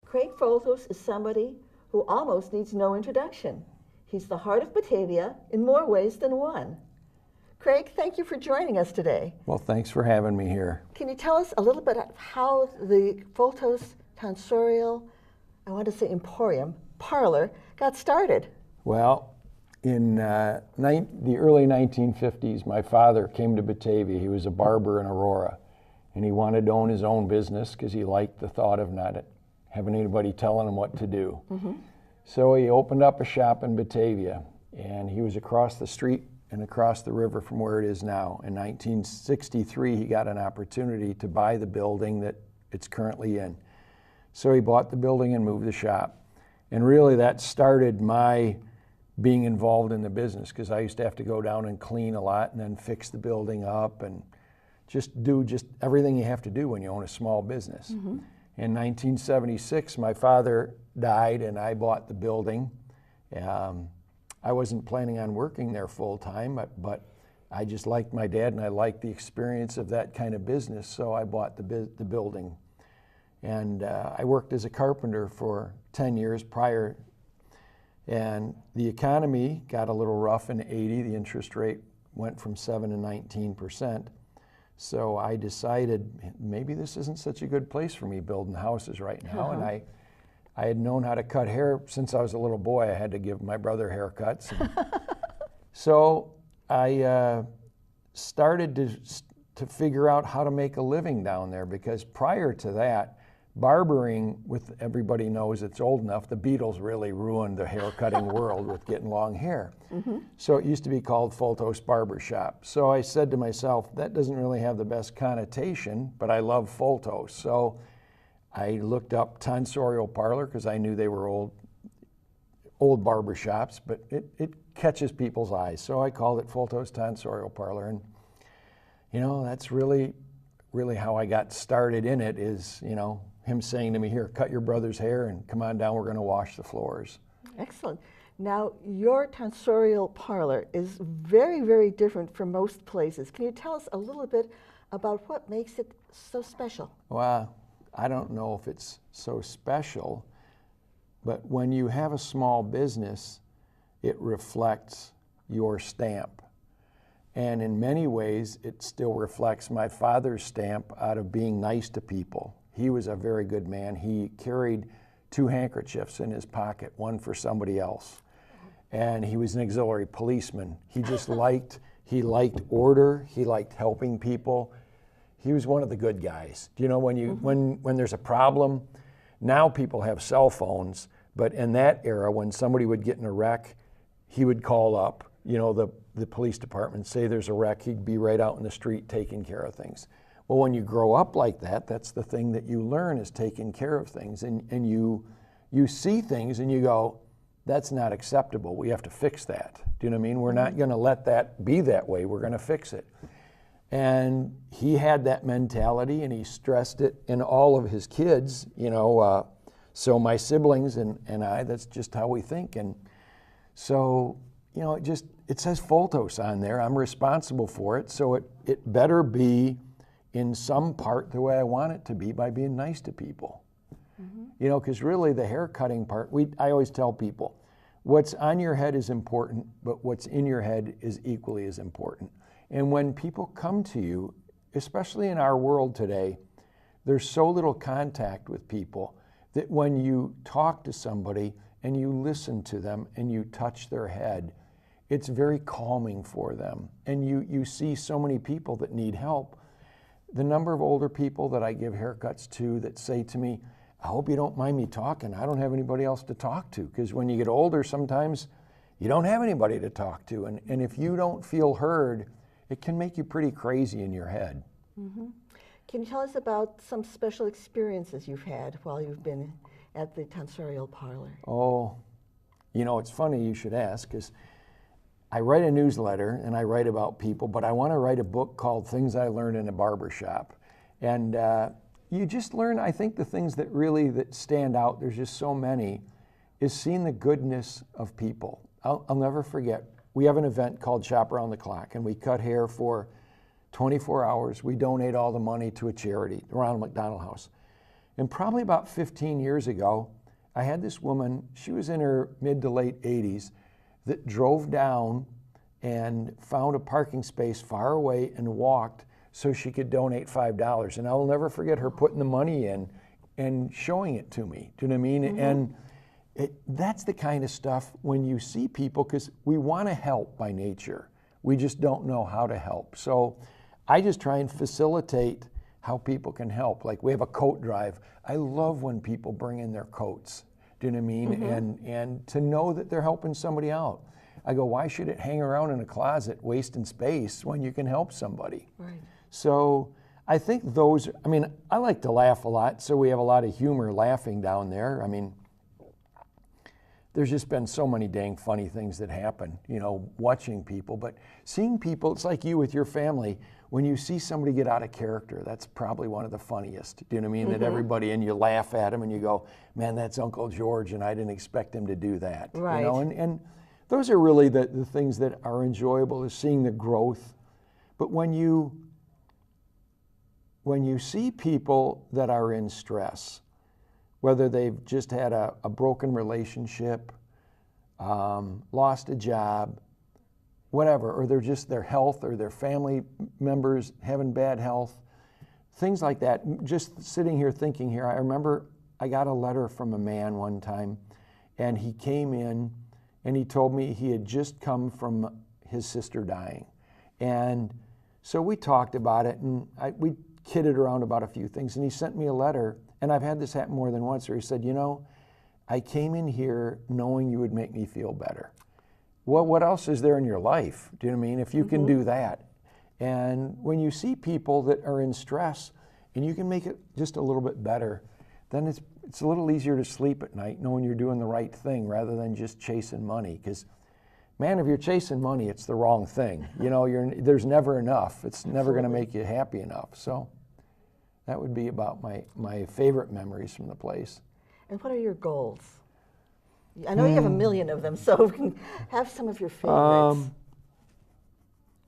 Craig Foltos is somebody who almost needs no introduction. He's the heart of Batavia in more ways than one. Craig, thank you for joining us today. Well, thanks for having me here. Can you tell us a little bit of how the Foltos Tonsorial, I want to say Emporium, Parlor, got started? Well, in the early 1950s, my father came to Batavia. He was a barber in Aurora, and he wanted to own his own business because he liked the thought of not having anybody telling him what to do. So he opened up a shop in Batavia, and he was across the street and across the river from where it is now. In 1963, he got an opportunity to buy the building that it's currently in. So he bought the building and moved the shop. And really that started my being involved in the business, because I used to have to go down and clean a lot and then fix the building up and do everything you have to do when you own a small business. In 1976, my father died and I bought the building. I wasn't planning on working there full time, but I just liked my dad and I liked the experience of that kind of business, so I bought the building. And I worked as a carpenter for 10 years prior, and the economy got a little rough in '80. The interest rate went from 7 to 19%. So I decided maybe this isn't such a good place for me building houses right now. And I had known how to cut hair since I was a little boy. I had to give my brother haircuts. So I started to figure out how to make a living down there, because prior to that, barbering, with everybody knows it's old enough, the Beatles really ruined the haircutting world with getting long hair. So it used to be called Foltos Barbershop. So I said to myself, that doesn't really have the best connotation, but I love Foltos. So I looked up Tonsorial Parlor because I knew they were old barbershops, but it catches people's eyes. So I called it Foltos Tonsorial Parlor. And you know, that's really how I got started in it, is, you know, him saying to me, here, cut your brother's hair and come on down, we're going to wash the floors. Excellent. Now, your Tonsorial Parlor is very, very different from most places. Can you tell us a little bit about what makes it so special? Well, I don't know if it's so special, but when you have a small business, it reflects your stamp. And in many ways, it still reflects my father's stamp out of being nice to people. He was a very good man. He carried 2 handkerchiefs in his pocket, one for somebody else. And he was an auxiliary policeman. He just liked order. He liked helping people. He was one of the good guys. Do you know, when there's a problem, now people have cell phones, but in that era, when somebody would get in a wreck, he would call up, you know, the police department, say there's a wreck, he'd be right out in the street taking care of things. Well, when you grow up like that, that's the thing that you learn, is taking care of things. And you see things and you go, that's not acceptable. We have to fix that. Do you know what I mean? We're not going to let that be that way. We're going to fix it. And he had that mentality, and he stressed it in all of his kids, you know. So my siblings and I, that's just how we think. And so, you know, it says Foltos on there. I'm responsible for it. So it better be in some part the way I want it to be, by being nice to people. You know, because really the hair cutting part, I always tell people, what's on your head is important, but what's in your head is equally as important. And when people come to you, especially in our world today, there's so little contact with people that when you talk to somebody and you listen to them and you touch their head, it's very calming for them. And you see so many people that need help. The number of older people that I give haircuts to that say to me, I hope you don't mind me talking. I don't have anybody else to talk to. Because when you get older, sometimes you don't have anybody to talk to. And if you don't feel heard, it can make you pretty crazy in your head. Can you tell us about some special experiences you've had while you've been at the Tonsorial Parlor? Oh, you know, it's funny you should ask, because I write a newsletter and I write about people, but I want to write a book called Things I Learned in a Barbershop. And you just learn, I think the things that stand out, there's just so many, is seeing the goodness of people. I'll never forget, we have an event called Shop Around the Clock, and we cut hair for 24 hours. We donate all the money to a charity, Ronald McDonald House. And probably about 15 years ago, I had this woman, she was in her mid to late 80s, that drove down and found a parking space far away and walked so she could donate $5. And I'll never forget her putting the money in and showing it to me. Do you know what I mean? Mm-hmm. And that's the kind of stuff when you see people, because we want to help by nature. We just don't know how to help. So I just try and facilitate how people can help. Like we have a coat drive. I love when people bring in their coats. Do you know what I mean? Mm-hmm. And to know that they're helping somebody out. I go, why should it hang around in a closet wasting space when you can help somebody? Right. So I think those, I mean, I like to laugh a lot, so we have a lot of humor laughing down there. I mean, there's just been so many dang funny things that happen, you know, watching people. But seeing people, it's like you with your family, when you see somebody get out of character, that's probably one of the funniest. Do you know what I mean? Mm-hmm. That everybody, and you laugh at them and you go, man, that's Uncle George, and I didn't expect him to do that. Right. You know, and those are really the things that are enjoyable, is seeing the growth. But when you see people that are in stress, whether they've just had a broken relationship, lost a job, whatever, or they're just their health or their family members having bad health, things like that. Just sitting here thinking here, I remember I got a letter from a man one time, and he came in and he told me he had just come from his sister dying. And so we talked about it, and we kidded around about a few things, and he sent me a letter, and I've had this happen more than once, where he said, you know, I came in here knowing you would make me feel better. Well, what else is there in your life? Do you know what I mean? If you can do that. And when you see people that are in stress and you can make it just a little bit better, then it's a little easier to sleep at night knowing you're doing the right thing rather than just chasing money. Because, man, if you're chasing money, it's the wrong thing. You know, there's never enough. It's never going to make you happy enough. So that would be about my favorite memories from the place. And what are your goals? I know you have a million of them, so we can have some of your favorites.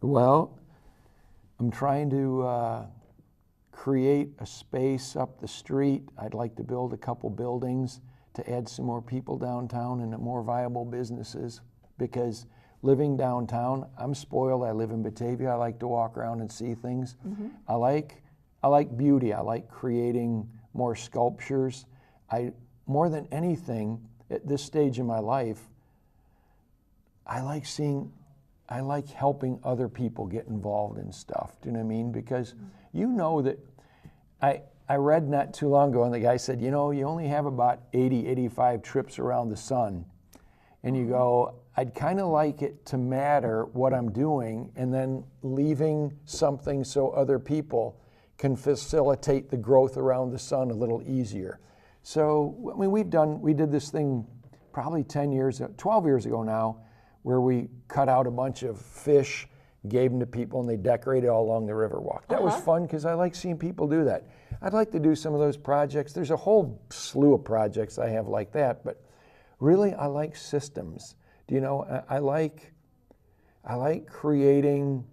Well, I'm trying to create a space up the street. I'd like to build a couple buildings to add some more people downtown and more viable businesses, because living downtown, I'm spoiled. I live in Batavia. I like to walk around and see things. Mm-hmm. I like beauty. I like creating more sculptures. More than anything, at this stage in my life, I like helping other people get involved in stuff. Do you know what I mean? Because you know that I read not too long ago, and the guy said, you know, you only have about 80, 85 trips around the sun. And you go, I'd kind of like it to matter what I'm doing, and then leaving something so other people can facilitate the growth around the sun a little easier. So, I mean, we did this thing probably 12 years ago now, where we cut out a bunch of fish, gave them to people, and they decorated all along the Riverwalk. That was fun, because I like seeing people do that. I'd like to do some of those projects. There's a whole slew of projects I have like that, but really I like systems. Do you know, I like creating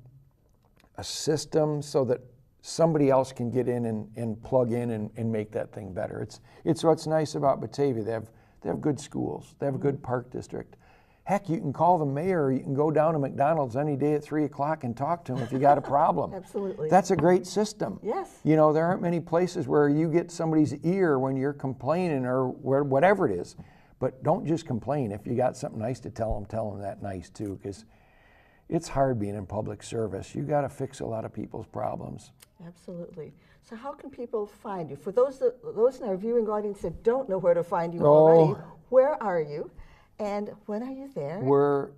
a system so that somebody else can get in and plug in and make that thing better. It's what's nice about Batavia. They have good schools. They have a good park district. Heck, you can call the mayor, or you can go down to McDonald's any day at 3 o'clock and talk to him if you got a problem. Absolutely. That's a great system. Yes. You know, there aren't many places where you get somebody's ear when you're complaining or whatever it is. But don't just complain. If you got something nice to tell them that nice too, because it's hard being in public service. You got to fix a lot of people's problems. Absolutely. So how can people find you? For those in our viewing audience that don't know where to find you already, where are you? And when are you there? We're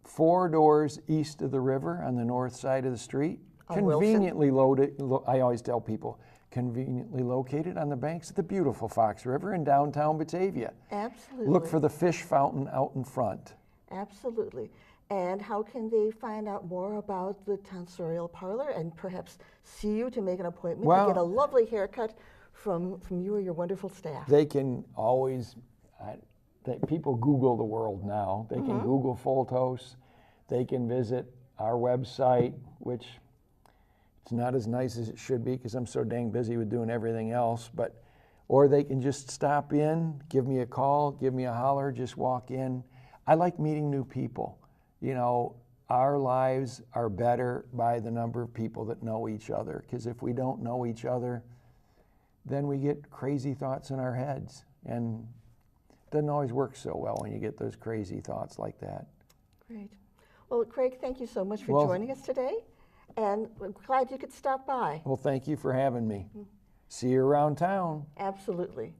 4 doors east of the river on the north side of the street. Conveniently located, I always tell people, conveniently located on the banks of the beautiful Fox River in downtown Batavia. Absolutely. Look for the fish fountain out in front. Absolutely. And how can they find out more about the Tonsorial Parlor and perhaps see you to make an appointment to get a lovely haircut from you or your wonderful staff? They can always, people Google the world now. They can Google Foltos. They can visit our website, which it's not as nice as it should be because I'm so dang busy with doing everything else. But or they can just stop in, give me a call, give me a holler, just walk in. I like meeting new people. You know, our lives are better by the number of people that know each other, because if we don't know each other, then we get crazy thoughts in our heads, and it doesn't always work so well when you get those crazy thoughts like that. Great. Well, Craig, thank you so much for joining us today, and I'm glad you could stop by. Well, thank you for having me. See you around town. Absolutely.